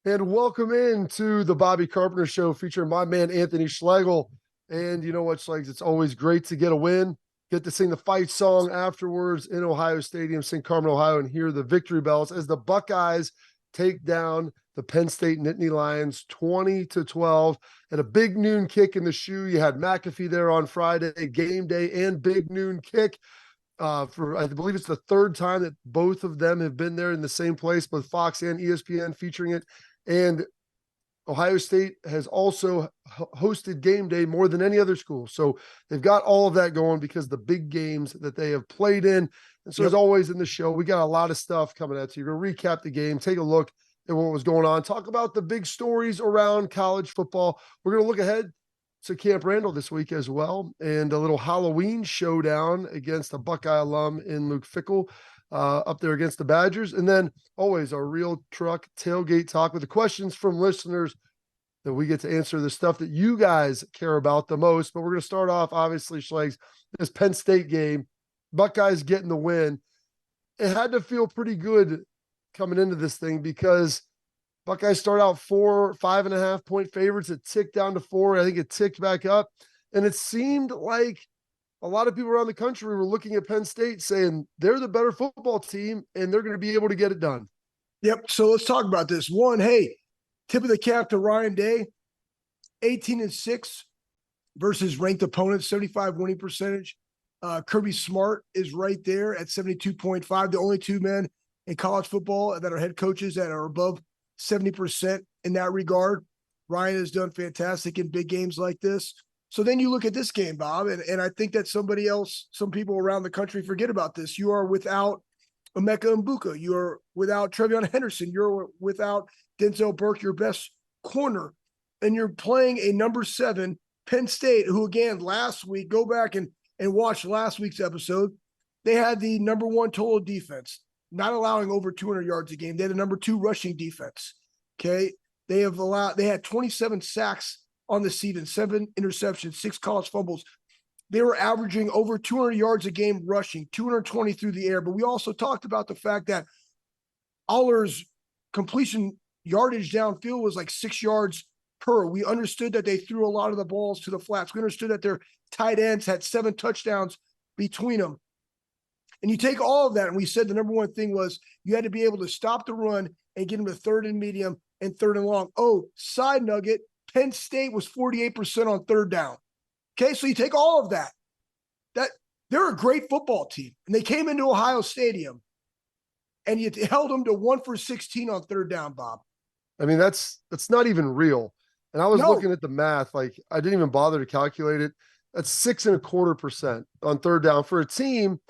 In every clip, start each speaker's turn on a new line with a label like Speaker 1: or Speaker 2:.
Speaker 1: And welcome in to the Bobby Carpenter Show featuring my man, Anthony Schlegel. And you know what, Schlegs? It's always great to get a win, get to sing the fight song afterwards in Ohio Stadium, St. Carmen, Ohio, and hear the victory bells as the Buckeyes take down the Penn State Nittany Lions 20-12 at a big noon kick in the shoe. You had McAfee there on Friday, game day and big noon kick. For I believe it's the third time that both of them have been there in the same place, both Fox and ESPN featuring it. And Ohio State has also hosted game day more than any other school. So they've got all of that going because the big games that they have played in. And so as always in the show, we got a lot of stuff coming at you. We're going to recap the game, take a look at what was going on, talk about the big stories around college football. We're going to look ahead to Camp Randall this week as well, and a little Halloween showdown against a Buckeye alum in Luke Fickell up there against the Badgers. And then always our real truck tailgate talk with the questions from listeners that we get to answer, the stuff that you guys care about the most. But we're going to start off, obviously, Schlegs, this Penn State game, Buckeyes getting the win. It had to feel pretty good coming into this thing because Buckeyes start out 5.5 point favorites. It ticked down to 4. I think it ticked back up. And it seemed like a lot of people around the country were looking at Penn State saying they're the better football team and they're going to be able to get it done.
Speaker 2: Yep. So let's talk about this. One, hey, tip of the cap to Ryan Day, 18-6 versus ranked opponents, 75 winning percentage. Kirby Smart is right there at 72.5. The only two men in college football that are head coaches that are above 70% in that regard. Ryan has done fantastic in big games like this. So then you look at this game, Bob, and I think that some people around the country forget about this. You are without Emeka Mbuka. You're without Trevion Henderson. You're without Denzel Burke, your best corner. And you're playing a number 7 Penn State, who, again, last week, go back and watch last week's episode. They had the number 1 total defense, not allowing over 200 yards a game. They had the number 2 rushing defense. Okay. They had 27 sacks on the season, 7 interceptions, 6 college fumbles. They were averaging over 200 yards a game rushing, 220 through the air. But we also talked about the fact that Aller's completion yardage downfield was like 6 yards per. We understood that they threw a lot of the balls to the flats. We understood that their tight ends had 7 touchdowns between them. And you take all of that, and we said the number 1 thing was you had to be able to stop the run and get them to 3rd and medium and 3rd and long. Oh, side nugget, Penn State was 48% on 3rd down. Okay, so you take all of that. They're a great football team. And they came into Ohio Stadium, and you held them to 1 for 16 on 3rd down, Bob.
Speaker 1: I mean, that's not even real. And I was looking at the math, like I didn't even bother to calculate it. That's 6.25% on 3rd down for a team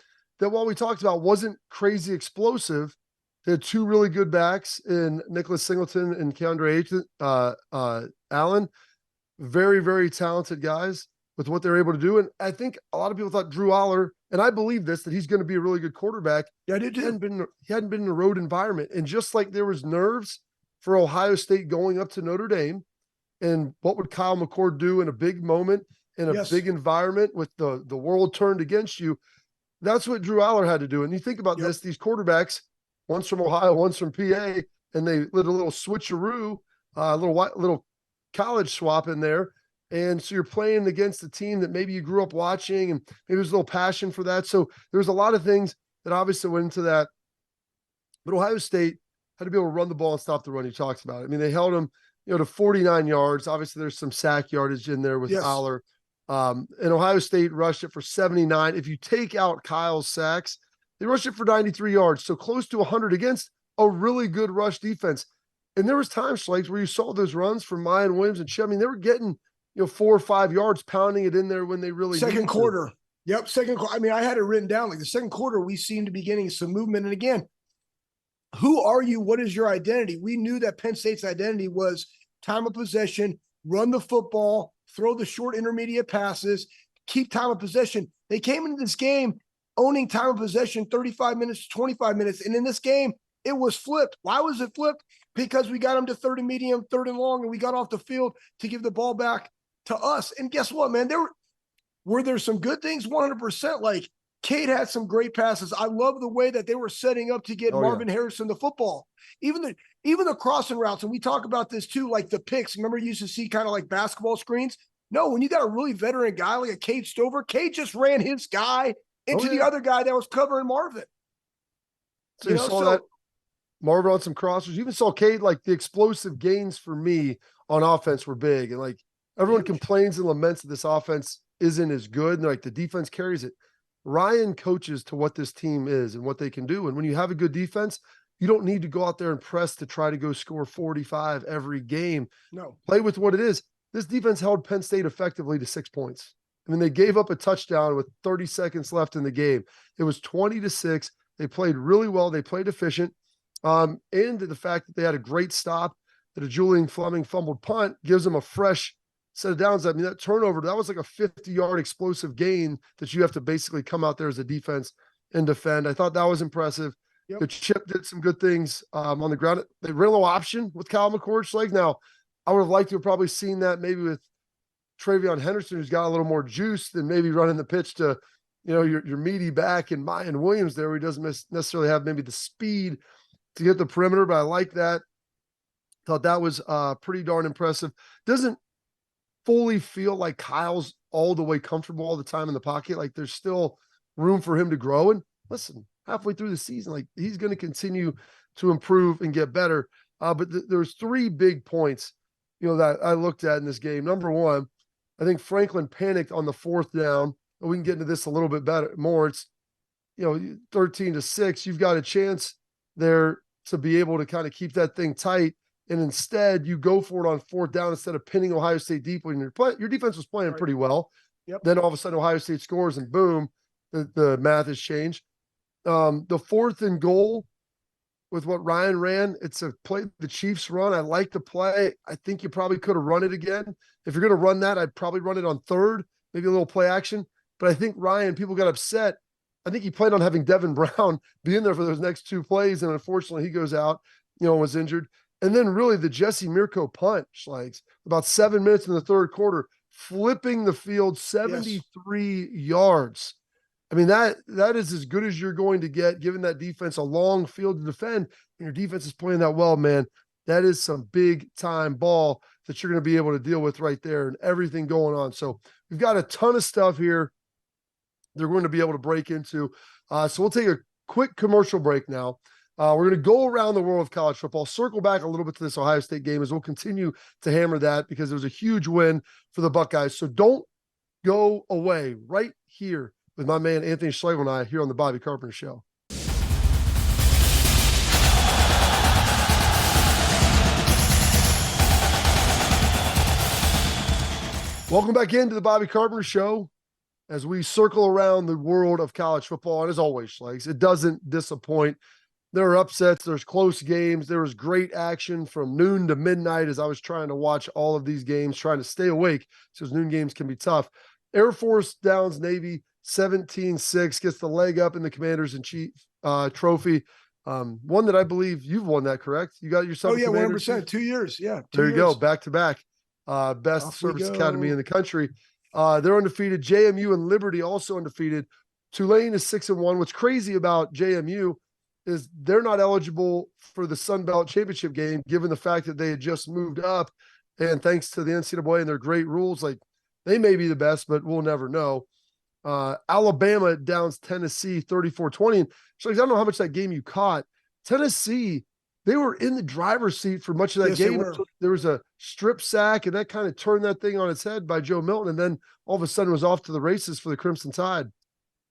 Speaker 1: that, while we talked about, wasn't crazy explosive. They had 2 really good backs in Nicholas Singleton and Keandre Allen. Very, very talented guys with what they're able to do. And I think a lot of people thought Drew Aller, and I believe this, that he's going to be a really good quarterback.
Speaker 2: Yeah, I did too.
Speaker 1: He hadn't been in a road environment. And just like there was nerves for Ohio State going up to Notre Dame, and what would Kyle McCord do in a big moment, in a big environment with the world turned against you, that's what Drew Aller had to do. And you think about this, these quarterbacks, one's from Ohio, one's from PA, and they did a little switcheroo, little college swap in there. And so you're playing against a team that maybe you grew up watching, and maybe there's a little passion for that. So there was a lot of things that obviously went into that. But Ohio State had to be able to run the ball and stop the run. You talked about it. I mean, they held them, to 49 yards. Obviously, there's some sack yardage in there with Aller. And Ohio State rushed it for 79. If you take out Kyle's sacks, they rushed it for 93 yards. So close to 100 against a really good rush defense. And there was times, Schlegs, where you saw those runs from Mayan Williams and Shea. I mean, they were getting, 4 or 5 yards, pounding it in there when they really
Speaker 2: second quarter. Yep, second quarter. I mean, I had it written down. Like the second quarter, we seemed to be getting some movement. And again, who are you? What is your identity? We knew that Penn State's identity was time of possession, run the football, throw the short intermediate passes, keep time of possession. They came into this game owning time of possession 35 minutes to 25 minutes. And in this game, it was flipped. Why was it flipped? Because we got them to 3rd and medium, 3rd and long, and we got off the field to give the ball back to us. And guess what, man? Were there some good things? 100%. Like, Cade had some great passes. I love the way that they were setting up to get Marvin Harrison the football. Even even the crossing routes, and we talk about this too, like the picks. Remember, you used to see kind of like basketball screens. No, when you got a really veteran guy like a Cade Stover, Cade just ran his guy into the other guy that was covering Marvin.
Speaker 1: So you saw that Marvin on some crossers. You even saw Cade, like the explosive gains for me on offense were big. And like everyone complains and laments that this offense isn't as good. And like the defense carries it. Ryan coaches to what this team is and what they can do. And when you have a good defense, you don't need to go out there and press to try to go score 45 every game.
Speaker 2: No.
Speaker 1: Play with what it is. This defense held Penn State effectively to 6 points. I mean, they gave up a touchdown with 30 seconds left in the game. It was 20-6. They played really well. They played efficient. And the fact that they had a great stop, that a Julian Fleming fumbled punt gives them a fresh set of downs. I mean, that turnover, that was like a 50-yard explosive gain that you have to basically come out there as a defense and defend. I thought that was impressive.
Speaker 2: Yep.
Speaker 1: The Chip did some good things on the ground. They ran a little option with Kyle McCord, Schlegel. Now, I would have liked to have probably seen that maybe with Travion Henderson, who's got a little more juice than maybe running the pitch to, your meaty back and Mayan Williams there, where he doesn't necessarily have maybe the speed to get the perimeter, but I like that. Thought that was pretty darn impressive. Doesn't fully feel like Kyle's all the way comfortable all the time in the pocket. Like there's still room for him to grow. And listen, halfway through the season, like he's going to continue to improve and get better. But there's 3 big points, that I looked at in this game. Number one, I think Franklin panicked on the 4th down. And we can get into this a little bit more. It's, 13-6. You've got a chance there to be able to kind of keep that thing tight. And instead you go for it on 4th down instead of pinning Ohio State deep when your defense was playing pretty well.
Speaker 2: Yep.
Speaker 1: Then all of a sudden Ohio State scores and boom, the math has changed. The 4th and goal with what Ryan ran, it's a play the Chiefs run. I like the play. I think you probably could have run it again. If you're going to run that, I'd probably run it on 3rd, maybe a little play action. But I think Ryan, people got upset. I think he planned on having Devin Brown be in there for those next 2 plays. And unfortunately he goes out, was injured. And then really the Jesse Mirko punch, like about 7 minutes in the 3rd quarter, flipping the field 73 yards. I mean, that is as good as you're going to get, giving that defense a long field to defend, and your defense is playing that well, man. That is some big time ball that you're going to be able to deal with right there and everything going on. So we've got a ton of stuff here they're going to be able to break into. So we'll take a quick commercial break now. We're going to go around the world of college football, circle back a little bit to this Ohio State game as we'll continue to hammer that because it was a huge win for the Buckeyes. So don't go away, right here with my man Anthony Schlegel and I here on the Bobby Carpenter Show. Welcome back into the Bobby Carpenter Show as we circle around the world of college football. And as always, Schlegs, it doesn't disappoint. There are upsets, there's close games, there was great action from noon to midnight as I was trying to watch all of these games, trying to stay awake because noon games can be tough. Air Force downs Navy 17-6, gets the leg up in the Commanders-in-Chief trophy. One that I believe you've won that, correct? You got yourself.
Speaker 2: Oh, yeah, 100%. 2 years. Yeah.
Speaker 1: There you go. Back to back. Best service academy in the country. They're undefeated. JMU and Liberty also undefeated. Tulane is 6-1. What's crazy about JMU is they're not eligible for the Sun Belt Championship game, given the fact that they had just moved up. And thanks to the NCAA and their great rules, like they may be the best, but we'll never know. Alabama downs Tennessee 34-20. And so I don't know how much that game you caught. Tennessee, they were in the driver's seat for much of that game. There was a strip sack, and that kind of turned that thing on its head by Joe Milton. And then all of a sudden it was off to the races for the Crimson Tide.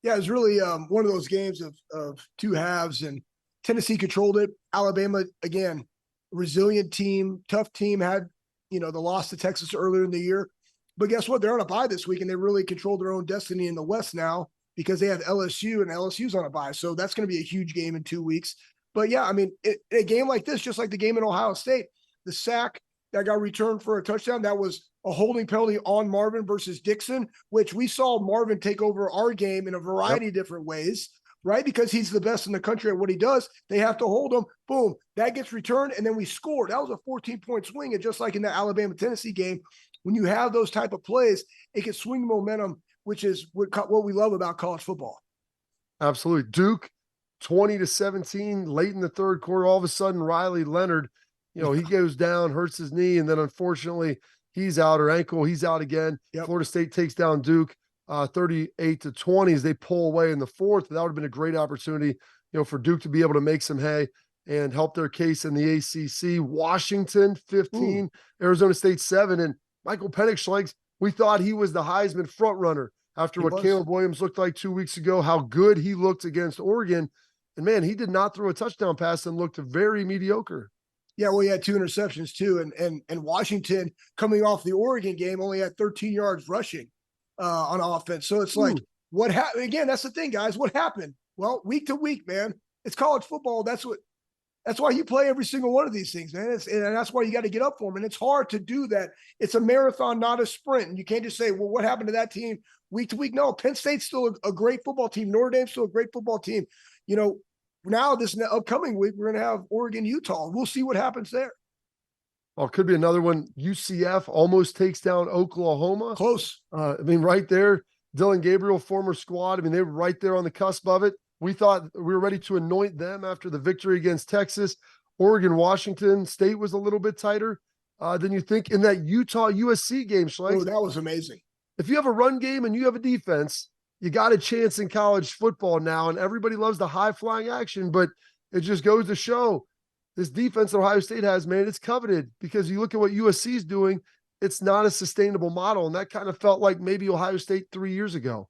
Speaker 2: Yeah, it was really one of those games of 2 halves, and Tennessee controlled it. Alabama, again, resilient team, tough team, had, the loss to Texas earlier in the year. But guess what? They're on a bye this week, and they really control their own destiny in the West now because they have LSU, and LSU's on a bye. So that's going to be a huge game in 2 weeks. But, yeah, I mean, a game like this, just like the game in Ohio State, the sack that got returned for a touchdown, that was a holding penalty on Marvin versus Dixon, which we saw Marvin take over our game in a variety of different ways, right? Because he's the best in the country at what he does. They have to hold him. Boom. That gets returned, and then we scored. That was a 14-point swing. And just like in the Alabama-Tennessee game, when you have those type of plays, it can swing momentum, which is what we love about college football.
Speaker 1: Absolutely. Duke, 20-17, late in the 3rd quarter. All of a sudden, Riley Leonard he goes down, hurts his knee, and then unfortunately he's out, or ankle, he's out again.
Speaker 2: Yep.
Speaker 1: Florida State takes down Duke 38-20 as they pull away in the fourth. That would have been a great opportunity, for Duke to be able to make some hay and help their case in the ACC. Washington 15, Arizona State 7, and Michael Penix Schlegel, we thought he was the Heisman front runner after what Caleb Williams looked like 2 weeks ago, how good he looked against Oregon. And man, he did not throw a touchdown pass and looked very mediocre.
Speaker 2: Yeah, well, he had 2 interceptions too. And Washington, coming off the Oregon game, only had 13 yards rushing on offense. So it's like, what happened? Again, that's the thing, guys. What happened? Well, week to week, man. It's college football. That's why you play every single one of these things, man. And that's why you got to get up for them. And it's hard to do that. It's a marathon, not a sprint. And you can't just say, well, what happened to that team week to week? No, Penn State's still a great football team. Notre Dame's still a great football team. Now this upcoming week, we're going to have Oregon, Utah. We'll see what happens there.
Speaker 1: Oh, it could be another one. UCF almost takes down Oklahoma.
Speaker 2: Close.
Speaker 1: Right there. Dylan Gabriel, former squad. They were right there on the cusp of it. We thought we were ready to anoint them after the victory against Texas. Oregon, Washington State was a little bit tighter than you think in that Utah USC game, Schlegel.
Speaker 2: Oh, that was amazing.
Speaker 1: If you have a run game and you have a defense, you got a chance in college football now, and everybody loves the high-flying action, but it just goes to show this defense that Ohio State has, man, it's coveted because you look at what USC is doing, it's not a sustainable model, and that kind of felt like maybe Ohio State 3 years ago.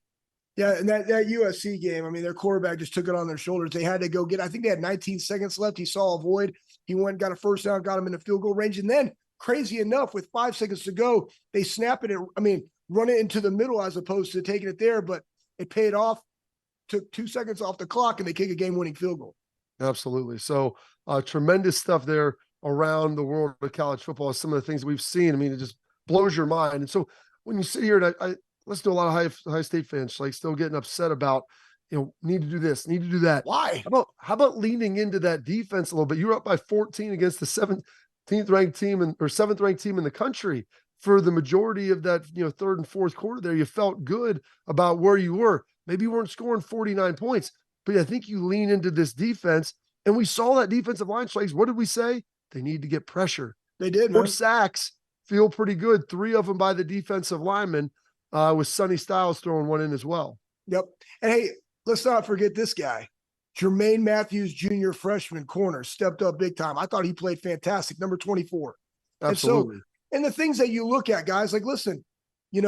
Speaker 2: Yeah, and that USC game, their quarterback just took it on their shoulders. They had to go I think they had 19 seconds left. He saw a void. He went, got a first down, got him in the field goal range, and then, crazy enough, with 5 seconds to go, they snap it and, run it into the middle as opposed to taking it there, but it paid off, took 2 seconds off the clock, and they kick a game-winning field goal.
Speaker 1: Absolutely. So tremendous stuff there around the world of college football. Some of the things we've seen, it just blows your mind. And so when you sit here, and I listen to a lot of Ohio State fans, still getting upset about, need to do this, need to do that.
Speaker 2: Why?
Speaker 1: How about leaning into that defense a little bit? You were up by 14 against the 17th ranked team or 7th ranked team in the country. For the majority of that, third and fourth quarter there, you felt good about where you were. Maybe you weren't scoring 49 points, but I think you lean into this defense, and we saw that defensive line, Schlegel. What did we say? They need to get pressure.
Speaker 2: They did.
Speaker 1: 4 sacks, feel pretty good. 3 of them by the defensive linemen, with Sonny Styles throwing one in as well.
Speaker 2: Yep. And hey, let's not forget this guy. Jermaine Matthews, junior freshman corner, stepped up big time. I thought he played fantastic, number 24.
Speaker 1: Absolutely.
Speaker 2: And the things that you look at, guys, like, listen, I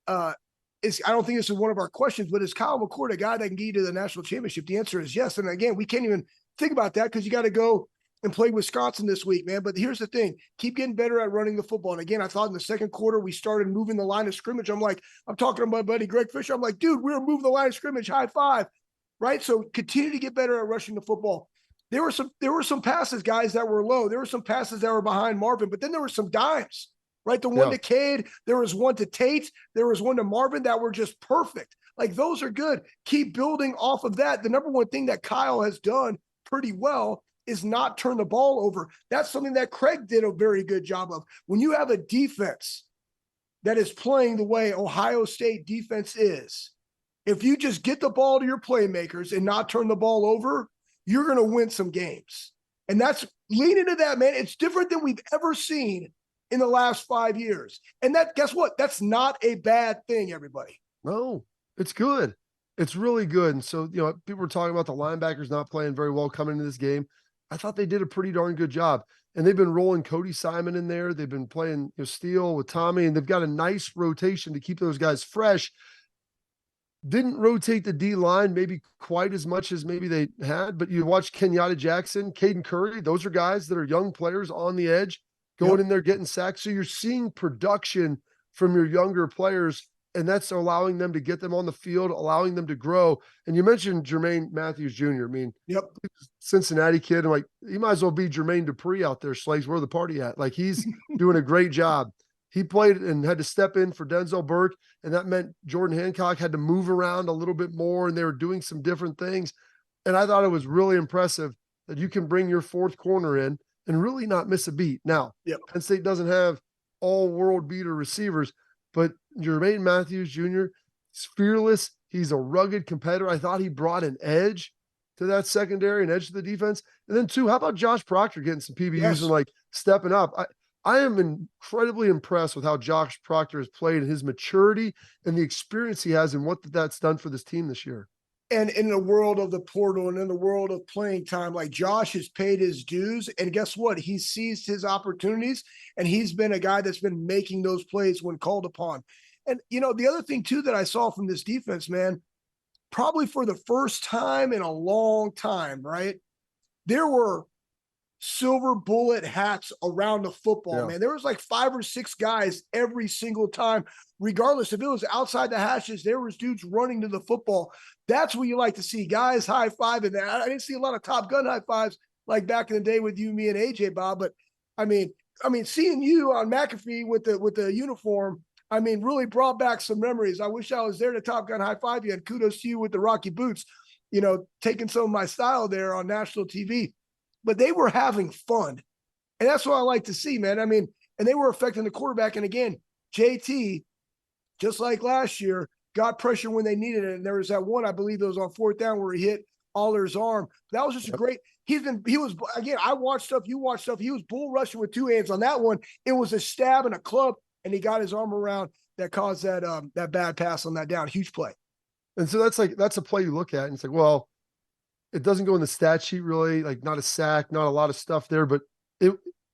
Speaker 2: don't think this is one of our questions, but is Kyle McCord a guy that can get you to the national championship? The answer is yes. And again, we can't even think about that because you got to go and play Wisconsin this week, man. But here's the thing. Keep getting better at running the football. And again, I thought in the second quarter, we started moving the line of scrimmage. I'm talking to my buddy Greg Fisher. I'm like, dude, we're moving the line of scrimmage, high five, right? So continue to get better at rushing the football. There were some passes, guys, that were low. There were some passes that were behind Marvin, but then there were some dimes. Right, the one to Cade, there was one to Tate, there was one to Marvin that were just perfect. Like, those are good. Keep building off of that. The number one thing that Kyle has done pretty well is not turn the ball over. That's something that Craig did a very good job of. When you have a defense that is playing the way Ohio State defense is, if you just get the ball to your playmakers and not turn the ball over, you're going to win some games. And that's lean into that, man. It's different than we've ever seen in the last 5 years. And that, guess what? That's not a bad thing, everybody.
Speaker 1: No, it's good. It's really good. And so, people were talking about the linebackers not playing very well coming into this game. I thought they did a pretty darn good job. And they've been rolling Cody Simon in there. They've been playing Steele with Tommy, and they've got a nice rotation to keep those guys fresh. Didn't rotate the D line maybe quite as much as maybe they had, but you watch Kenyatta Jackson, Caden Curry. Those are guys that are young players on the edge, going in there, getting sacked. So you're seeing production from your younger players, and that's allowing them to get them on the field, allowing them to grow. And you mentioned Jermaine Matthews Jr. Cincinnati kid. And he might as well be Jermaine Dupree out there, Slaves. Where the party at? He's doing a great job. He played and had to step in for Denzel Burke, and that meant Jordan Hancock had to move around a little bit more, and they were doing some different things. And I thought it was really impressive that you can bring your fourth corner in and really not miss a beat. Now, Penn State doesn't have all world beater receivers, but Jermaine Matthews Jr. is fearless. He's a rugged competitor. I thought he brought an edge to that secondary and edge of the defense? And then 2, how about Josh Proctor getting some PBUs
Speaker 2: Yes.
Speaker 1: and like stepping up? I am incredibly impressed with how Josh Proctor has played and his maturity and the experience he has and what that's done for this team this year.
Speaker 2: And in the world of the portal and in the world of playing time, like Josh has paid his dues. And guess what? He seized his opportunities, and he's been a guy that's been making those plays when called upon. And, the other thing, too, that I saw from this defense, man, probably for the first time in a long time, right? There were silver bullet hats around the football, man. There was like 5 or 6 guys every single time, regardless if it was outside the hashes, there was dudes running to the football. That's what you like to see, guys high five. And I didn't see a lot of Top Gun high fives like back in the day with you, me, and AJ, Bob. But I mean, seeing you on McAfee with the uniform, really brought back some memories. I wish I was there to Top Gun high five you, and kudos to you with the Rocky boots, taking some of my style there on national TV. But they were having fun. And that's what I like to see, man. And they were affecting the quarterback. And again, JT, just like last year, got pressure when they needed it. And there was that one, I believe it was on 4th down, where he hit Aller's arm. That was just a great, I watched stuff, you watched stuff. He was bull rushing with 2 hands on that one. It was a stab and a club, and he got his arm around that caused that bad pass on that down. Huge play.
Speaker 1: And so that's a play you look at and it's like, well, it doesn't go in the stat sheet really, like not a sack, not a lot of stuff there, but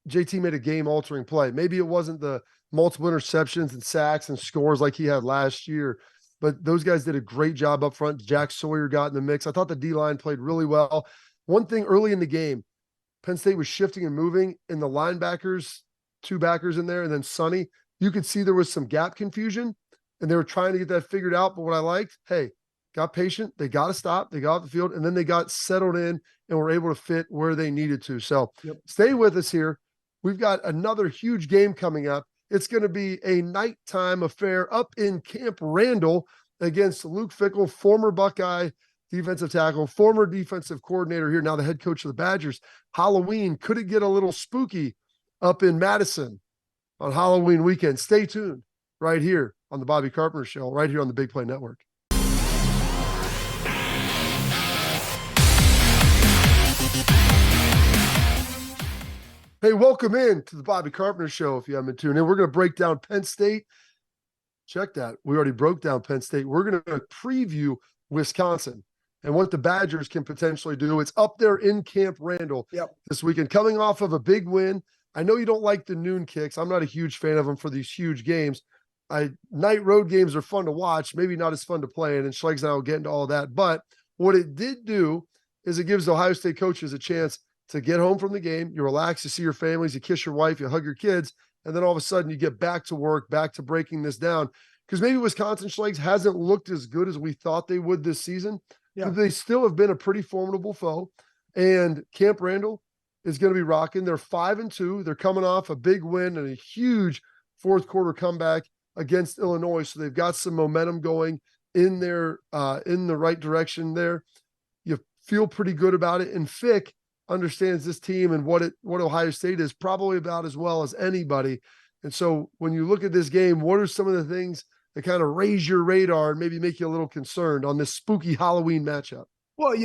Speaker 1: JT made a game-altering play. Maybe it wasn't the multiple interceptions and sacks and scores like he had last year, but those guys did a great job up front. Jack Sawyer got in the mix. I thought the D-line played really well. One thing early in the game, Penn State was shifting and moving, and the linebackers, 2 backers in there, and then Sonny, you could see there was some gap confusion, and they were trying to get that figured out. But what I liked, hey, got patient, they got to stop, they got off the field, and then they got settled in and were able to fit where they needed to. So Stay with us here. We've got another huge game coming up. It's going to be a nighttime affair up in Camp Randall against Luke Fickell, former Buckeye defensive tackle, former defensive coordinator here, now the head coach of the Badgers. Halloween, could it get a little spooky up in Madison on Halloween weekend? Stay tuned right here on the Bobby Carpenter Show, right here on the Big Play Network. Hey, welcome in to the Bobby Carpenter Show. If you haven't tuned in, we're going to break down Penn State. Check that. We already broke down Penn State. We're going to preview Wisconsin and what the Badgers can potentially do. It's up there in Camp Randall this weekend, coming off of a big win. I know you don't like the noon kicks. I'm not a huge fan of them for these huge games. Night road games are fun to watch, maybe not as fun to play in, and Schlegel and I will get into all that. But what it did do is it gives Ohio State coaches a chance to get home from the game. You relax, you see your families, you kiss your wife, you hug your kids, and then all of a sudden you get back to work, back to breaking this down. Because maybe Wisconsin Schlegel hasn't looked as good as we thought they would this season. But they still have been a pretty formidable foe. And Camp Randall is going to be rocking. They're 5-2. They're coming off a big win and a huge 4th quarter comeback against Illinois. So they've got some momentum going in their in the right direction there. You feel pretty good about it. And Fick understands this team and what Ohio State is probably about as well as anybody. And so when you look at this game, what are some of the things that kind of raise your radar and maybe make you a little concerned on this spooky Halloween matchup?
Speaker 2: Well,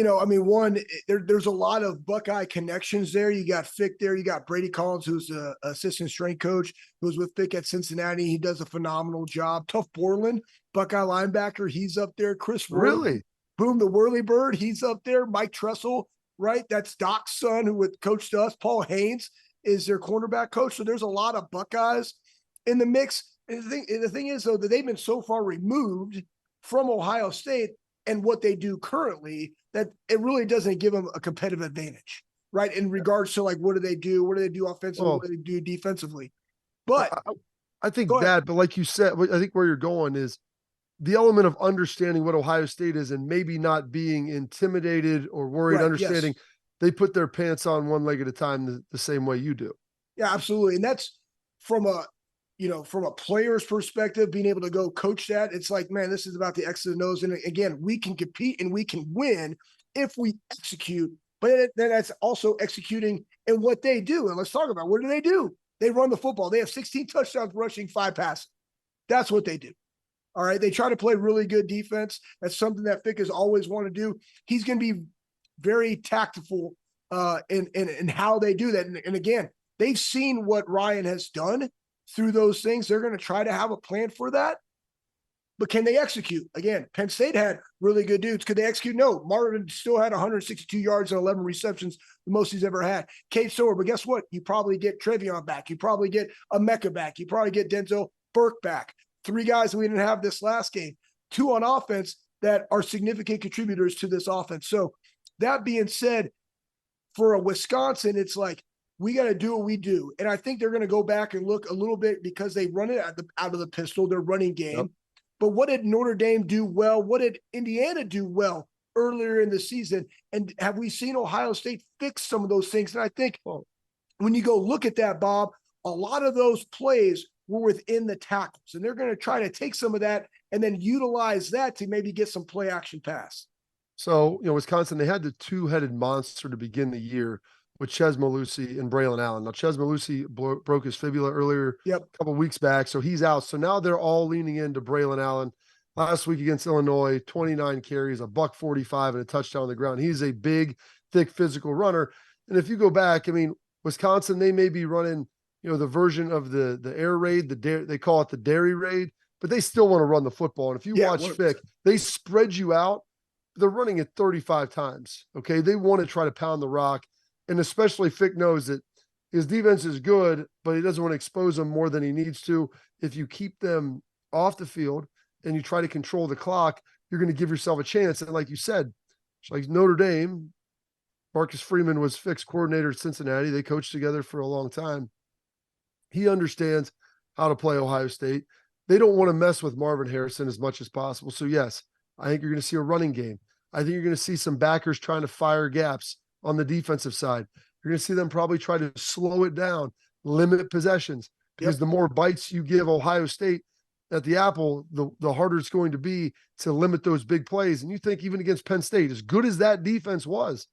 Speaker 2: one, there's a lot of Buckeye connections there. You got Fick there. You got Brady Collins, who's the assistant strength coach, who's with Fick at Cincinnati. He does a phenomenal job. Tuff Borland, Buckeye linebacker, he's up there. Chris Ward,
Speaker 1: Really?
Speaker 2: Boom, the Whirly Bird, he's up there. Mike Tressel, right? That's Doc's son who coached us. Paul Haynes is their cornerback coach. So there's a lot of Buckeyes in the mix. And the thing is, though, that they've been so far removed from Ohio State and what they do currently that it really doesn't give them a competitive advantage, right? In regards to like, what do they do? What do they do offensively? What do they do defensively? But
Speaker 1: I think that, but like you said, I think where you're going is the element of understanding what Ohio State is and maybe not being intimidated or worried, understanding they put their pants on one leg at a time the same way you do.
Speaker 2: Yeah, absolutely. And that's from a player's perspective, being able to go coach that, it's like, man, this is about the X's and O's. And again, we can compete and we can win if we execute, but then that's also executing in what they do. And let's talk about, what do? They run the football. They have 16 touchdowns rushing, 5 passes. That's what they do. All right. They try to play really good defense. That's something that Fick has always wanted to do. He's going to be very tactful in how they do that. And again, they've seen what Ryan has done through those things. They're going to try to have a plan for that. But can they execute? Again, Penn State had really good dudes. Could they execute? No. Marvin still had 162 yards and 11 receptions, the most he's ever had. Cade Stover, but guess what? You probably get Trevion back. You probably get Emeka back. You probably get Denzel Burke back. 3 guys we didn't have this last game. 2 on offense that are significant contributors to this offense. So that being said, for a Wisconsin, it's like, we got to do what we do. And I think they're going to go back and look a little bit because they run it out of the pistol, their running game. Yep. But what did Notre Dame do well? What did Indiana do well earlier in the season? And have we seen Ohio State fix some of those things? And I think when you go look at that, Bob, a lot of those plays were within the tackles. And they're going to try to take some of that and then utilize that to maybe get some play action pass.
Speaker 1: So, Wisconsin, they had the 2-headed monster to begin the year with Ches Malusi and Braylon Allen. Now, Ches Malusi broke his fibula earlier a couple of weeks back, so he's out. So now they're all leaning into Braylon Allen. Last week against Illinois, 29 carries, a $145 and a touchdown on the ground. He's a big, thick, physical runner. And if you go back, Wisconsin, they may be running, the version of the air raid, they call it the dairy raid, but they still want to run the football. And if you watch Fick, they spread you out. They're running it 35 times, okay? They want to try to pound the rock. And especially Fick knows that his defense is good, but he doesn't want to expose them more than he needs to. If you keep them off the field and you try to control the clock, you're going to give yourself a chance. And like you said, like Notre Dame, Marcus Freeman was Fick's coordinator at Cincinnati. They coached together for a long time. He understands how to play Ohio State. They don't want to mess with Marvin Harrison as much as possible. So yes, I think you're going to see a running game. I think you're going to see some backers trying to fire gaps on the defensive side. You're going to see them probably try to slow it down, limit possessions, because the more bites you give Ohio State at the apple, the harder it's going to be to limit those big plays. And you think even against Penn State, as good as that defense was,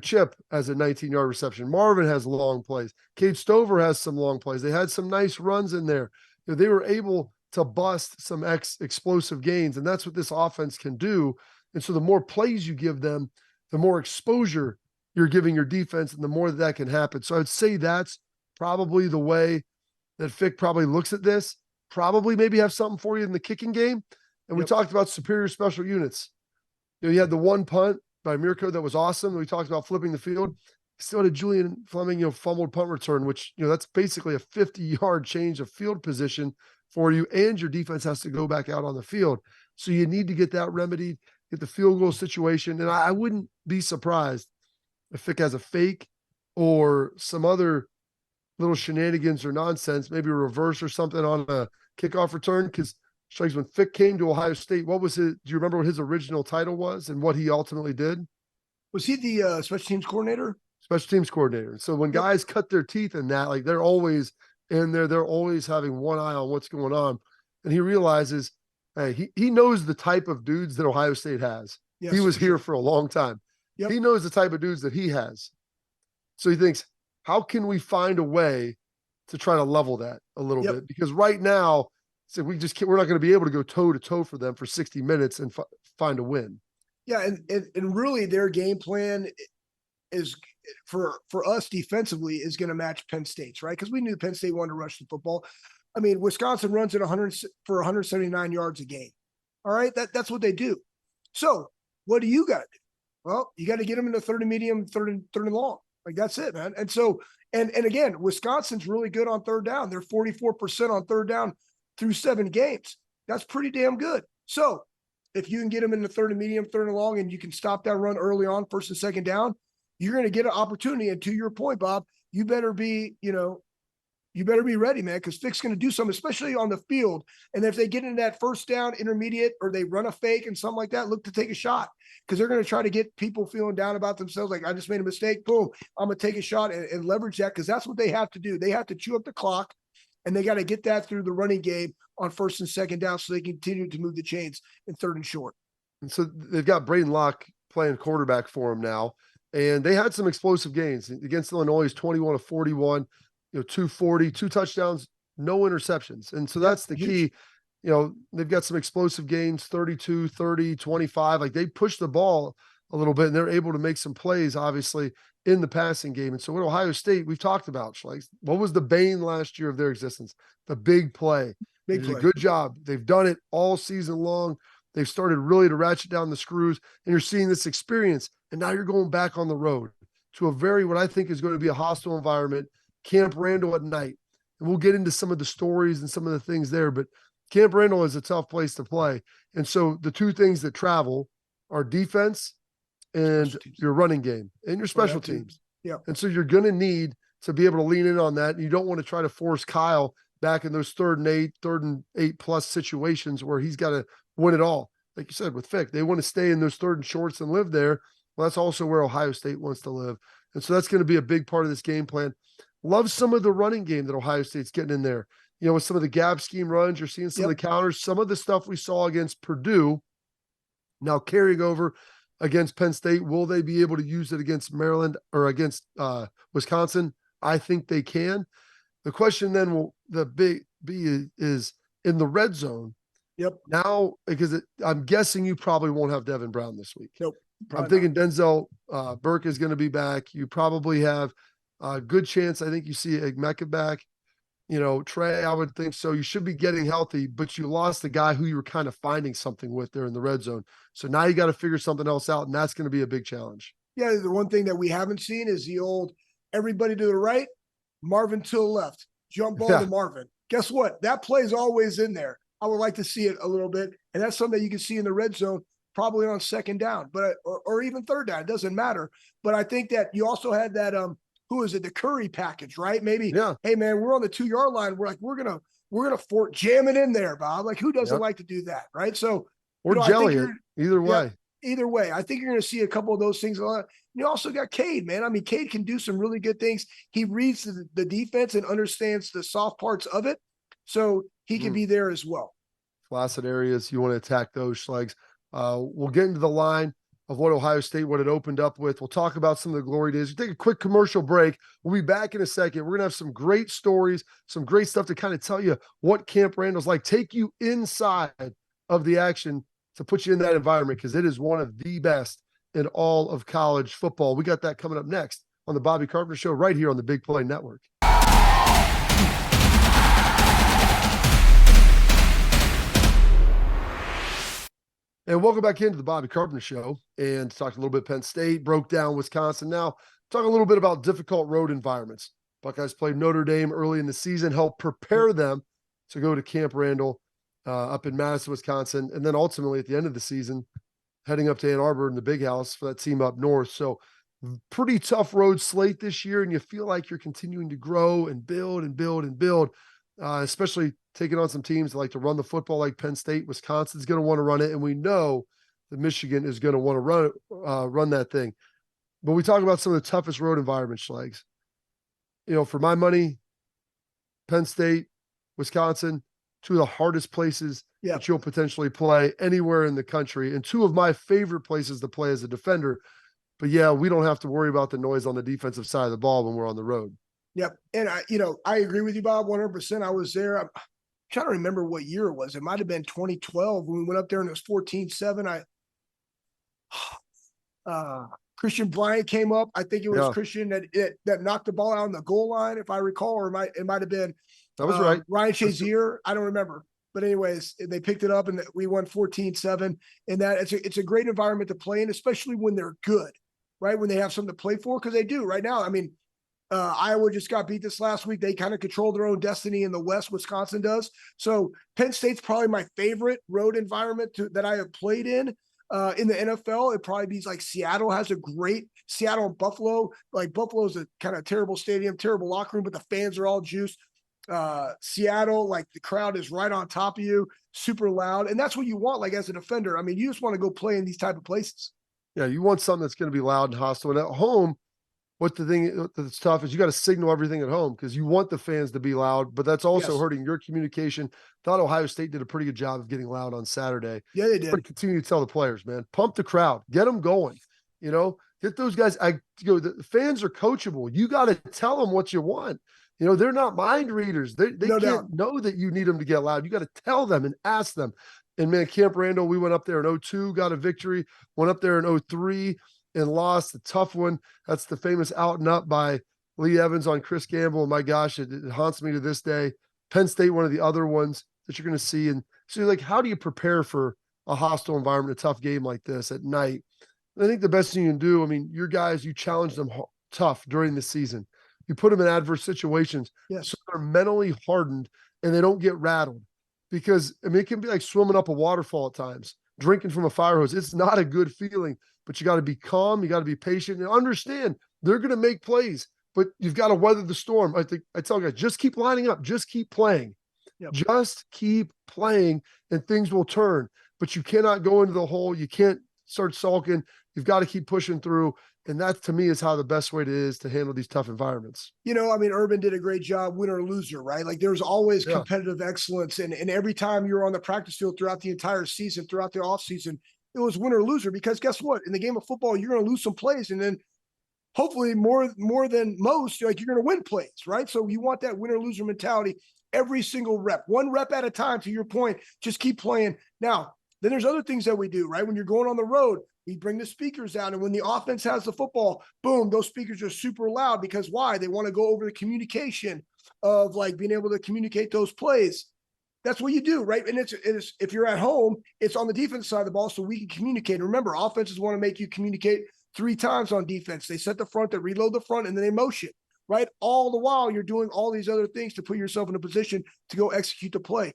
Speaker 1: Chip has a 19-yard reception. Marvin has long plays. Cade Stover has some long plays. They had some nice runs in there. They were able to bust some explosive gains, and that's what this offense can do. And so the more plays you give them, the more exposure you're giving your defense, and the more that can happen. So I'd say that's probably the way that Fick probably looks at this. Probably maybe have something for you in the kicking game. And we talked about superior special units. You had the one punt by Mirko that was awesome. We talked about flipping the field. Still had a Julian Fleming, fumbled punt return, which, that's basically a 50-yard change of field position for you, and your defense has to go back out on the field. So you need to get that remedied, get the field goal situation. And I wouldn't be surprised if Fick has a fake or some other little shenanigans or nonsense, maybe a reverse or something on a kickoff return. Because when Fick came to Ohio State, what was do you remember what his original title was and what he ultimately did?
Speaker 2: Was he the special teams coordinator?
Speaker 1: Special teams coordinator. So when guys cut their teeth in that, like they're always in there, they're always having one eye on what's going on. And he realizes, hey, he knows the type of dudes that Ohio State has. Yes, he was here for a long time. Yep. He knows the type of dudes that he has. So he thinks, how can we find a way to try to level that a little bit? Because right now, so we're not going to be able to go toe to toe for them for 60 minutes and find a win.
Speaker 2: Yeah. And really their game plan is for us defensively is going to match Penn State's, right? Because we knew Penn State wanted to rush the football. Wisconsin runs at 179 yards a game. All right. That's what they do. So what do you got to do? Well, you got to get them in the third and medium, third and long. Like that's it, man. And so, and again, Wisconsin's really good on third down. They're 44% on third down through 7 games. That's pretty damn good. So if you can get them in the third and medium, third and long, and you can stop that run early on, first and second down, you're going to get an opportunity. And to your point, Bob, you better be ready, man, because Fick's going to do something, especially on the field. And if they get into that first down, intermediate, or they run a fake and something like that, look to take a shot, because they're going to try to get people feeling down about themselves. Like, I just made a mistake. Boom, I'm going to take a shot and leverage that, because that's what they have to do. They have to chew up the clock, and they got to get that through the running game on first and second down so they continue to move the chains in third and short.
Speaker 1: And so they've got Braden Locke playing quarterback for him now. And they had some explosive gains against Illinois. 21-41, 240, 2 touchdowns, no interceptions. And so that's the key. They've got some explosive gains, 32, 30, 25. Like, they push the ball a little bit, and they're able to make some plays, obviously, in the passing game. And so with Ohio State, we've talked about, like, what was the bane last year of their existence? The big play. They did a good job. They've done it all season long. They've started really to ratchet down the screws, and you're seeing this experience. And now you're going back on the road to a what I think is going to be a hostile environment, Camp Randall at night. And we'll get into some of the stories and some of the things there, but Camp Randall is a tough place to play. And so the two things that travel are defense and your running game and your special teams.
Speaker 2: Yeah.
Speaker 1: And so you're going to need to be able to lean in on that. And you don't want to try to force Kyle back in those third and eight plus situations where he's got to win it all. Like you said, with Fick, they want to stay in those third and shorts and live there. Well, that's also where Ohio State wants to live. And so that's going to be a big part of this game plan. Love some of the running game that Ohio State's getting in there. You know, with some of the gap scheme runs, you're seeing some of the counters, some of the stuff we saw against Purdue. Now carrying over against Penn State, will they be able to use it against Maryland or against Wisconsin? I think they can. The question then will be is in the red zone.
Speaker 2: Yep.
Speaker 1: Now, because I'm guessing you probably won't have Devin Brown this week.
Speaker 2: Nope.
Speaker 1: I'm thinking not. Denzel Burke is going to be back. You probably have a good chance. I think you see Egmeka back. You know, Trey, I would think so. You should be getting healthy, but you lost the guy who you were kind of finding something with there in the red zone. So now you got to figure something else out, and that's going to be a big challenge.
Speaker 2: Yeah, the one thing that we haven't seen is the old everybody to the right, Marvin to the left, jump ball to Marvin. Guess what? That play is always in there. I would like to see it a little bit, and that's something that you can see in the red zone, probably on second down, but or even third down. It doesn't matter. But I think that you also had that who is it? The Curry package, right? Maybe, hey man, we're on the 2-yard line. We're gonna fort jam it in there, Bob. Like who doesn't like to do that, right? So
Speaker 1: or jelly it either way.
Speaker 2: Either way, I think you're going to see a couple of those things a lot. You also got Cade, man. I mean, Cade can do some really good things. He reads the defense and understands the soft parts of it, so he can be there as well.
Speaker 1: Flaccid areas, you want to attack those, Schlegs. We'll get into the line of what Ohio State, what it opened up with. We'll talk about some of the glory days. We'll take a quick commercial break. We'll be back in a second. We're going to have some great stories, some great stuff to kind of tell you what Camp Randall's like, take you inside of the action to put you in that environment, because it is one of the best in all of college football. We got that coming up next on the Bobby Carpenter Show right here on the Big Play Network. And welcome back into the Bobby Carpenter Show, and talked a little bit Penn State, broke down Wisconsin. Now talk a little bit about difficult road environments. Buckeyes played Notre Dame early in the season, helped prepare them to go to Camp Randall up in Madison, Wisconsin, and then ultimately at the end of the season, heading up to Ann Arbor in the Big House for that team up north. So pretty tough road slate this year, and you feel like you're continuing to grow and build and build and build, especially taking on some teams that like to run the football like Penn State. Wisconsin's going to want to run it, and we know that Michigan is going to want to run that thing. But we talk about some of the toughest road environments, Schlegs. You know, for my money, Penn State, Wisconsin, two of the hardest places that you'll potentially play anywhere in the country, and two of my favorite places to play as a defender. But yeah, we don't have to worry about the noise on the defensive side of the ball when we're on the road.
Speaker 2: Yep. And I agree with you, Bob, 100%. I was there. I'm trying to remember what year it was. It might've been 2012 when we went up there and it was 14-7. Christian Bryant came up. I think it was Christian that knocked the ball out on the goal line, if I recall, or it might have been
Speaker 1: that was right.
Speaker 2: Ryan Shazier. I don't remember. But anyways, they picked it up and we won 14-7. And that it's a great environment to play in, especially when they're good, right? When they have something to play for, because they do right now. I mean, Iowa just got beat this last week. They kind of control their own destiny in the West. Wisconsin does. So Penn State's probably my favorite road environment that I have played in the NFL. It'd probably be like Seattle has a great Seattle and Buffalo. Like Buffalo's a kind of terrible stadium, terrible locker room, but the fans are all juiced. Seattle, like the crowd is right on top of you, super loud. And that's what you want, like as a defender. I mean, you just want to go play in these type of places.
Speaker 1: Yeah, you want something that's going to be loud and hostile. And at home, what the thing that's tough is you got to signal everything at home because you want the fans to be loud, but that's also hurting your communication. Thought Ohio State did a pretty good job of getting loud on Saturday.
Speaker 2: Yeah, they did.
Speaker 1: But continue to tell the players, man, pump the crowd, get them going, get those guys. The fans are coachable. You got to tell them what you want. They're not mind readers. They can't know that you need them to get loud. You got to tell them and ask them. And man, Camp Randall, we went up there in 02, got a victory, went up there in 03 and lost a tough one. That's the famous out and up by Lee Evans on Chris Gamble. And my gosh, it haunts me to this day. Penn State, one of the other ones that you're going to see. And so like, how do you prepare for a hostile environment, a tough game like this at night? And I think the best thing you can do, I mean, your guys, you challenge them tough during the season. You put them in adverse situations.
Speaker 2: Yes.
Speaker 1: So they're mentally hardened and they don't get rattled. Because, I mean, it can be like swimming up a waterfall at times, drinking from a fire hose. It's not a good feeling, but you got to be calm. You got to be patient and understand they're going to make plays, but you've got to weather the storm. I think I tell guys, just keep lining up, just keep playing, just keep playing and things will turn, but you cannot go into the hole. You can't start sulking. You've got to keep pushing through. And that to me is how the best way is to handle these tough environments.
Speaker 2: You know, I mean, Urban did a great job, winner or loser, right? Like there's always competitive excellence. And every time you're on the practice field throughout the entire season, throughout the off season, it was winner or loser, because guess what? In the game of football, you're going to lose some plays. And then hopefully more than most, like you're going to win plays, right? So you want that winner loser mentality every single rep, one rep at a time. To your point, just keep playing. Now, then there's other things that we do, right? When you're going on the road, we bring the speakers out, and when the offense has the football, boom, those speakers are super loud. Because why? They want to go over the communication of like being able to communicate those plays. That's what you do, right? And it's if you're at home, it's on the defense side of the ball, so we can communicate. Remember, offenses want to make you communicate 3 times on defense. They set the front, they reload the front, and then they motion, right? All the while, you're doing all these other things to put yourself in a position to go execute the play.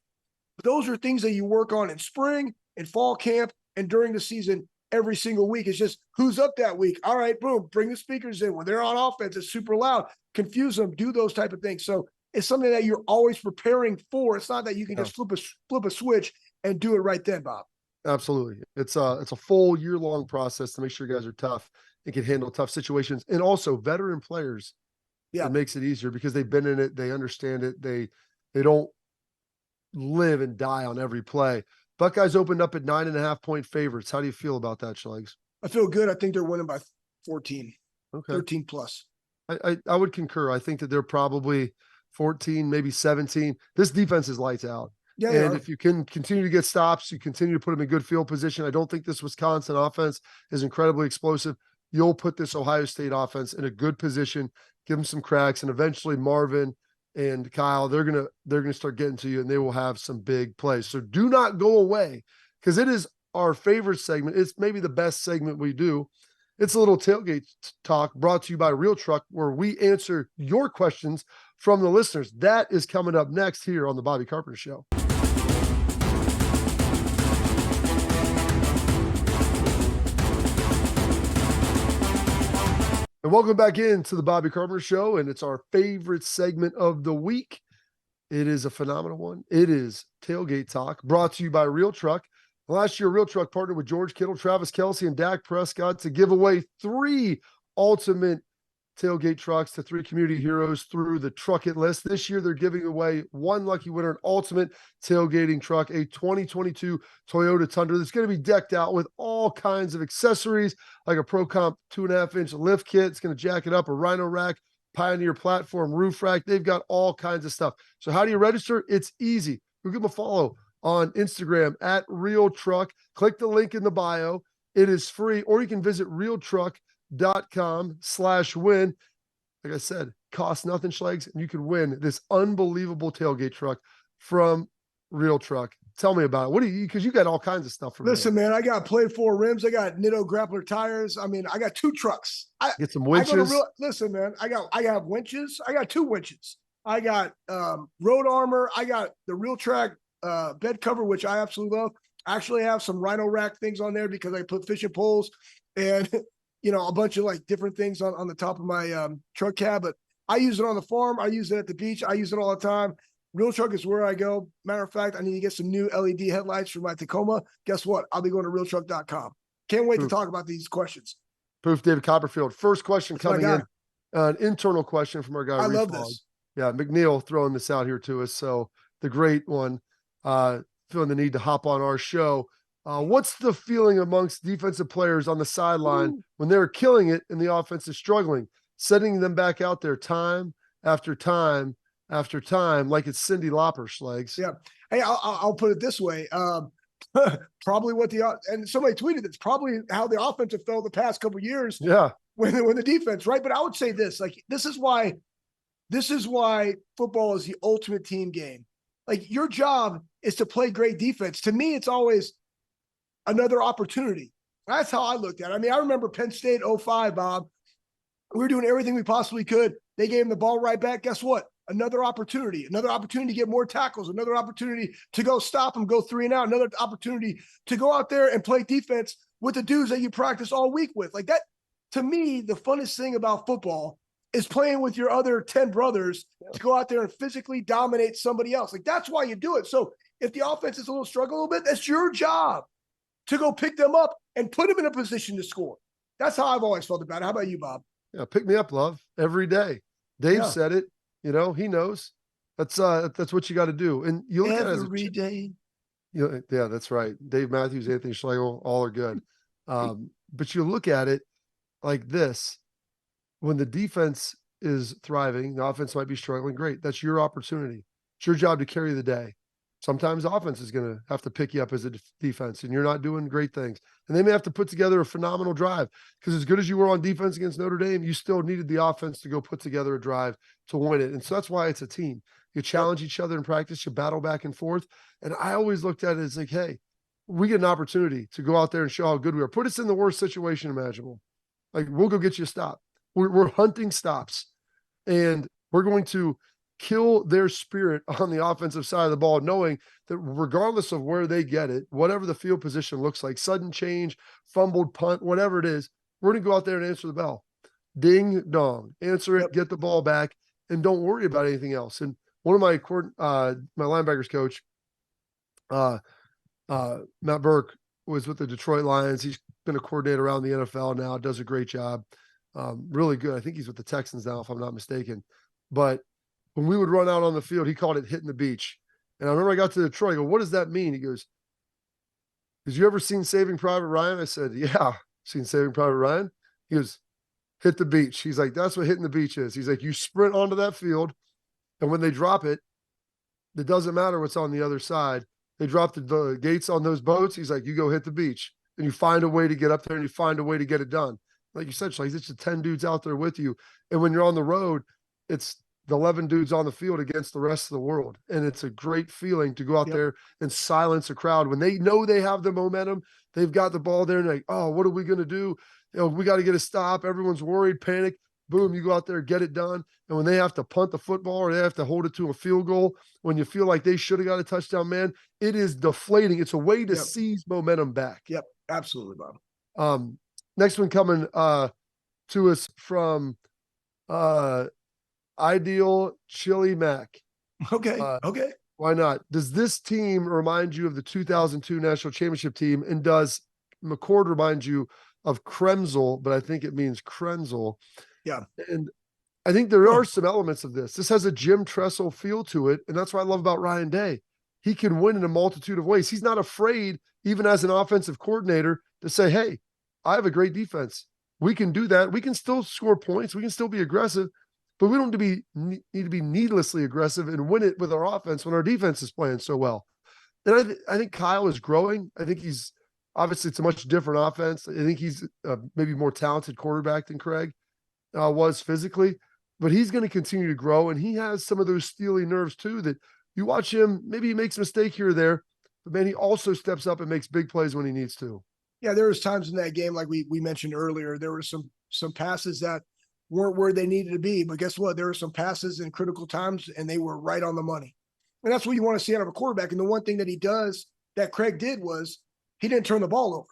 Speaker 2: But those are things that you work on in spring, in fall camp, and during the season. Every single week. It's just who's up that week. All right, boom, bring the speakers in. When they're on offense, it's super loud. Confuse them, do those type of things. So it's something that you're always preparing for. It's not that you can just flip a switch and do it right then, Bob.
Speaker 1: Absolutely. It's a full year-long process to make sure guys are tough and can handle tough situations. And also veteran players, it makes it easier because they've been in it, they understand it, they don't live and die on every play. Buckeyes opened up at 9.5-point favorites. How do you feel about that, Schlegs?
Speaker 2: I feel good. I think they're winning by 14, 13 plus.
Speaker 1: I would concur. I think that they're probably 14, maybe 17. This defense is lights out. Yeah, and if you can continue to get stops, you continue to put them in good field position. I don't think this Wisconsin offense is incredibly explosive. You'll put this Ohio State offense in a good position, give them some cracks, and eventually Marvin and Kyle, they're gonna start getting to you, and they will have some big plays. So do not go away, because it is our favorite segment. It's maybe the best segment we do. It's a little tailgate talk brought to you by Real Truck, where we answer your questions from the listeners. That is coming up next here on the Bobby Carpenter Show. And welcome back into the Bobby Carpenter Show, and it's our favorite segment of the week. It is a phenomenal one. It is Tailgate Talk, brought to you by Real Truck. Last year, Real Truck partnered with George Kittle, Travis Kelce, and Dak Prescott to give away 3 ultimate tailgate trucks to 3 community heroes through the Truck It list. This year, they're giving away 1 lucky winner, an ultimate tailgating truck, a 2022 Toyota Tundra that's going to be decked out with all kinds of accessories, like a Pro Comp 2.5-inch lift kit. It's going to jack it up, a Rhino rack, Pioneer platform roof rack. They've got all kinds of stuff. So how do you register? It's easy. Go give them a follow on Instagram at Real Truck. Click the link in the bio. It is free, or you can visit realtruck.com/win. Like I said, costs nothing, Schlegs, and you can win this unbelievable tailgate truck from Real Truck. Tell me about it. What do you, because you got all kinds of stuff from
Speaker 2: Listen, man, I got Play 4 rims. I got Nittany grappler tires. I mean, I got 2 trucks.
Speaker 1: Get some winches.
Speaker 2: Listen, man, I have winches. I got 2 winches. I got road armor. I got the Real Track bed cover, which I absolutely love. I actually have some Rhino rack things on there because I put fishing poles and a bunch of like different things on the top of my truck cab. But I use it on the farm. I use it at the beach. I use it all the time. Real Truck is where I go. Matter of fact, I need to get some new LED headlights for my Tacoma. Guess what? I'll be going to realtruck.com. Can't wait to talk about these questions.
Speaker 1: Proof David Copperfield. First question coming in. An internal question from our guy.
Speaker 2: I love this.
Speaker 1: Yeah, McNeil throwing this out here to us. So the great one, feeling the need to hop on our show. What's the feeling amongst defensive players on the sideline when they're killing it and the offense is struggling, sending them back out there time after time after time, like it's Cindy Lauper, Schlegs?
Speaker 2: Yeah. Hey, I'll put it this way. probably and somebody tweeted it's probably how the offense have felt the past couple of years.
Speaker 1: Yeah.
Speaker 2: When the defense, right? But I would say this, like, this is why football is the ultimate team game. Like, your job is to play great defense. To me, it's always another opportunity. That's how I looked at it. I mean, I remember Penn State 05, Bob. We were doing everything we possibly could. They gave him the ball right back. Guess what? Another opportunity to get more tackles, another opportunity to go stop them, go 3 and out, another opportunity to go out there and play defense with the dudes that you practice all week with. Like that, to me, the funnest thing about football is playing with your other 10 brothers to go out there and physically dominate somebody else. Like, that's why you do it. So if the offense is struggle a little bit, that's your job to go pick them up and put them in a position to score. That's how I've always felt about it. How about you, Bob?
Speaker 1: Yeah, pick me up, love, every day. Dave said it. You know, he knows. That's what you got to do. And you look at it
Speaker 2: every day.
Speaker 1: Yeah, that's right. Dave Matthews, Anthony Schlegel, all are good. But you look at it like this: when the defense is thriving, the offense might be struggling. Great, that's your opportunity. It's your job to carry the day. Sometimes the offense is going to have to pick you up as a defense, and you're not doing great things. And they may have to put together a phenomenal drive, because as good as you were on defense against Notre Dame, you still needed the offense to go put together a drive to win it. And so that's why it's a team. You challenge each other in practice, you battle back and forth. And I always looked at it as like, hey, we get an opportunity to go out there and show how good we are. Put us in the worst situation imaginable. Like, we'll go get you a stop. We're hunting stops, and we're going to kill their spirit on the offensive side of the ball, knowing that regardless of where they get it, whatever the field position looks like, sudden change, fumbled punt, whatever it is, we're going to go out there and answer the bell. Ding dong, answer it, get the ball back, and don't worry about anything else. And one of my linebackers coach, Matt Burke, was with the Detroit Lions. He's been a coordinator around the NFL now, does a great job. Really good. I think he's with the Texans now, if I'm not mistaken. But when we would run out on the field, he called it hitting the beach. And I remember I got to Detroit. I go, what does that mean? He goes, "Have you ever seen Saving Private Ryan?" I said, "Yeah, seen Saving Private Ryan." He goes, "Hit the beach." He's like, "That's what hitting the beach is." He's like, "You sprint onto that field, and when they drop it, it doesn't matter what's on the other side. They drop the gates on those boats." He's like, "You go hit the beach, and you find a way to get up there, and you find a way to get it done." Like you said, it's just 10 dudes out there with you. And when you're on the road, it's the 11 dudes on the field against the rest of the world. And it's a great feeling to go out there and silence a crowd when they know they have the momentum. They've got the ball there, and like, oh, what are we going to do? We got to get a stop. Everyone's worried, panic. Boom, you go out there, get it done. And when they have to punt the football or they have to hold it to a field goal, when you feel like they should have got a touchdown, man, it is deflating. It's a way to seize momentum back.
Speaker 2: Yep, absolutely, Bob.
Speaker 1: Next one coming to us from Ideal Chili Mac.
Speaker 2: Okay.
Speaker 1: Why not? Does this team remind you of the 2002 national championship team? And does McCord remind you of Kremzel? But I think it means Krenzel.
Speaker 2: Yeah.
Speaker 1: And I think there are some elements of this. This has a Jim Tressel feel to it. And that's what I love about Ryan Day. He can win in a multitude of ways. He's not afraid, even as an offensive coordinator, to say, hey, I have a great defense. We can do that. We can still score points. We can still be aggressive, but we don't need to be needlessly aggressive and win it with our offense when our defense is playing so well. And I think Kyle is growing. I think he's obviously, it's a much different offense. I think he's maybe more talented quarterback than Craig was physically, but he's going to continue to grow. And he has some of those steely nerves too, that you watch him, maybe he makes a mistake here or there, but man, he also steps up and makes big plays when he needs to.
Speaker 2: Yeah, there was times in that game, like we mentioned earlier, there were some passes that weren't where they needed to be. But guess what? There were some passes in critical times, and they were right on the money. And that's what you want to see out of a quarterback. And the one thing that he does, that Craig did, was he didn't turn the ball over,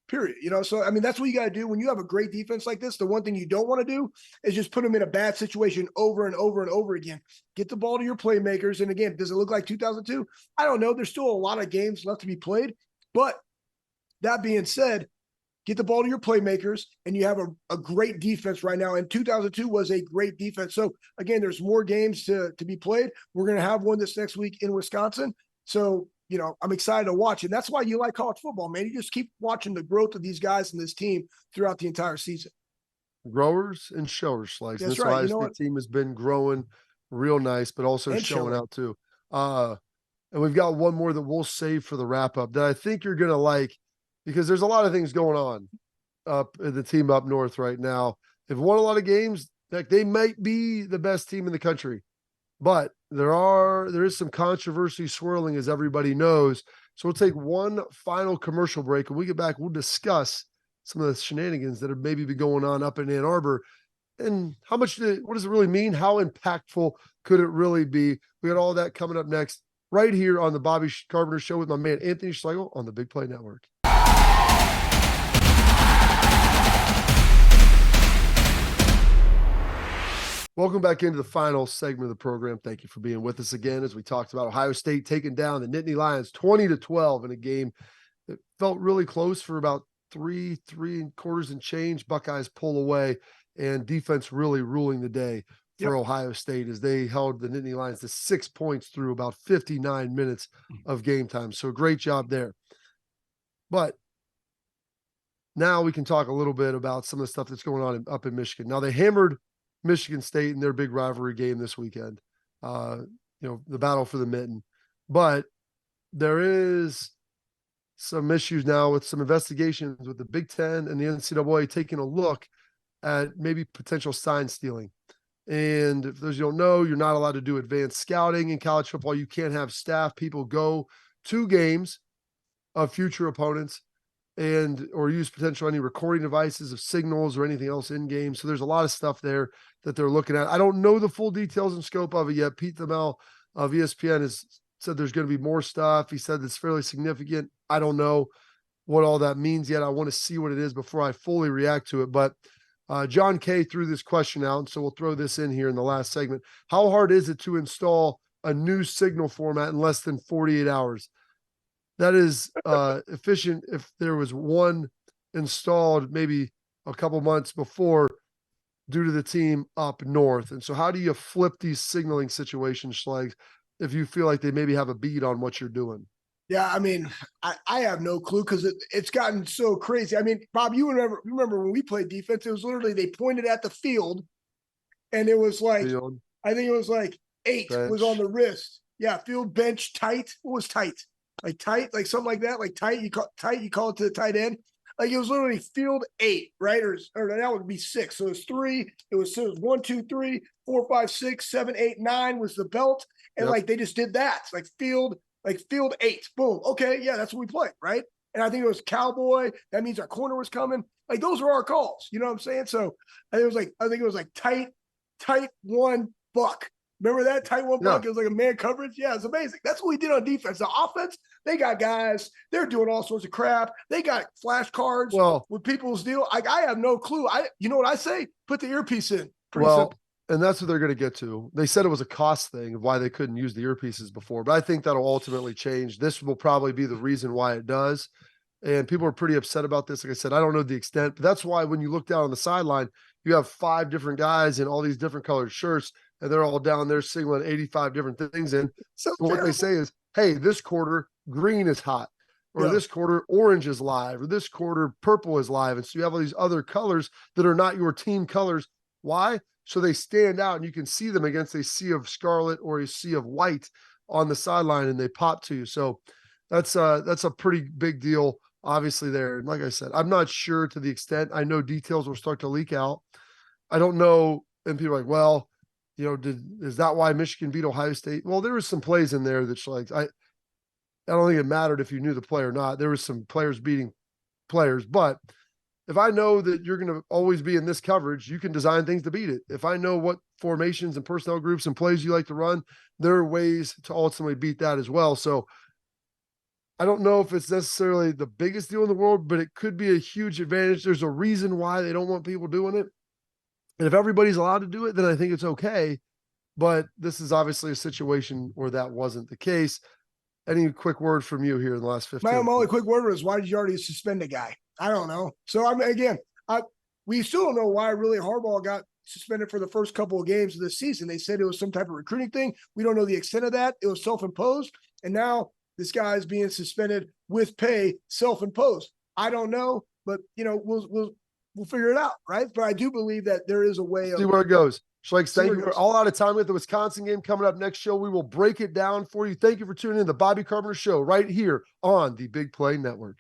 Speaker 2: period. So, I mean, that's what you got to do. When you have a great defense like this, the one thing you don't want to do is just put them in a bad situation over and over and over again. Get the ball to your playmakers. And again, does it look like 2002? I don't know. There's still a lot of games left to be played. But that being said, get the ball to your playmakers, and you have a great defense right now. And 2002 was a great defense. So, again, there's more games to be played. We're going to have one this next week in Wisconsin. So, I'm excited to watch. And that's why you like college football, man. You just keep watching the growth of these guys and this team throughout the entire season.
Speaker 1: Growers and showers, like
Speaker 2: that's
Speaker 1: this
Speaker 2: right.
Speaker 1: Ohio State team has been growing real nice, but also
Speaker 2: and
Speaker 1: showing out too. And we've got one more that we'll save for the wrap up that I think you're going to like, because there's a lot of things going on up in the team up north right now. They've won a lot of games. Like, they might be the best team in the country, but there is some controversy swirling, as everybody knows. So we'll take one final commercial break. When we get back, we'll discuss some of the shenanigans that have maybe been going on up in Ann Arbor, and what does it really mean? How impactful could it really be? We got all that coming up next, right here on the Bobby Carpenter Show with my man Anthony Schlegel on the Big Play Network. Welcome back into the final segment of the program. Thank you for being with us again as we talked about Ohio State taking down the Nittany Lions 20-12 in a game that felt really close for about three quarters and change. Buckeyes pull away, and defense really ruling the day for Ohio State as they held the Nittany Lions to 6 points through about 59 minutes of game time. So great job there. But now we can talk a little bit about some of the stuff that's going on up in Michigan. Now, they hammered Michigan State in their big rivalry game this weekend, the battle for the mitten. But there is some issues now with some investigations with the Big Ten and the NCAA taking a look at maybe potential sign stealing. And if those you don't know, you're not allowed to do advanced scouting in college football. You can't have staff people go to games of future opponents or use potential any recording devices of signals or anything else in game. So there's a lot of stuff there that they're looking at. I don't know the full details and scope of it yet. Pete Thamel of ESPN has said there's going to be more stuff. He said it's fairly significant. I don't know what all that means yet. I want to see what it is before I fully react to it. But John K threw this question out, and so we'll throw this in here in the last segment. How hard is it to install a new signal format in less than 48 hours? That is efficient if there was one installed maybe a couple months before due to the team up north. And so how do you flip these signaling situations, Schlegel, if you feel like they maybe have a beat on what you're doing?
Speaker 2: Yeah, I mean, I have no clue because it's gotten so crazy. I mean, Bob, you remember when we played defense, it was literally they pointed at the field and it was like, field. I think it was like 8 bench. Was on the wrist. Yeah, field, bench, tight. What was tight? Like tight, like something like that, like tight. You call it to the tight end. Like it was literally field 8, right? Or that would be 6. So it was 3. It was 1, 2, 3, 4, 5, 6, 7, 8, 9 was the belt, and like they just did that. Like field 8. Boom. Okay, yeah, that's what we played, right? And I think it was cowboy. That means our corner was coming. Like those were our calls. You know what I'm saying? So I think it was like tight 1 buck. Remember that tight 1 buck? It was like a man coverage. Yeah, it's amazing. That's what we did on defense. The offense, they got guys. They're doing all sorts of crap. They got flashcards with people's deal. I have no clue. You know what I say? Put the earpiece in. Pretty simple.
Speaker 1: And that's what they're going to get to. They said it was a cost thing of why they couldn't use the earpieces before, but I think that'll ultimately change. This will probably be the reason why it does. And people are pretty upset about this. Like I said, I don't know the extent, but that's why when you look down on the sideline, you have 5 different guys in all these different colored shirts, and they're all down there signaling 85 different things. And so what they say is, hey, this quarter green is hot, or this quarter orange is live, or this quarter purple is live. And so you have all these other colors that are not your team colors. Why? So they stand out and you can see them against a sea of scarlet or a sea of white on the sideline, and they pop to you. So that's a pretty big deal, obviously, there. And like I said, I'm not sure to the extent. I know details will start to leak out. I don't know. And people are like, well, is that why Michigan beat Ohio State? Well, there was some plays in there that I don't think it mattered if you knew the play or not. There was some players beating players, but if I know that you're going to always be in this coverage, you can design things to beat it. If I know what formations and personnel groups and plays you like to run, there are ways to ultimately beat that as well. So I don't know if it's necessarily the biggest deal in the world, but it could be a huge advantage. There's a reason why they don't want people doing it. And if everybody's allowed to do it, then I think it's okay. But this is obviously a situation where that wasn't the case. Any quick word from you here in the last 15 minutes?
Speaker 2: My only quick word was, why did you already suspend a guy? I don't know. So we still don't know why really Harbaugh got suspended for the first couple of games of the season. They said it was some type of recruiting thing. We don't know the extent of that. It was self-imposed. And now this guy is being suspended with pay, self-imposed. I don't know, but we'll figure it out, right? But I do believe that there is a way of
Speaker 1: see where it goes. Schlegel, thank you. We're all out of time with the Wisconsin game coming up. Next show, we will break it down for you. Thank you for tuning in to the Bobby Carpenter Show right here on the Big Play Network.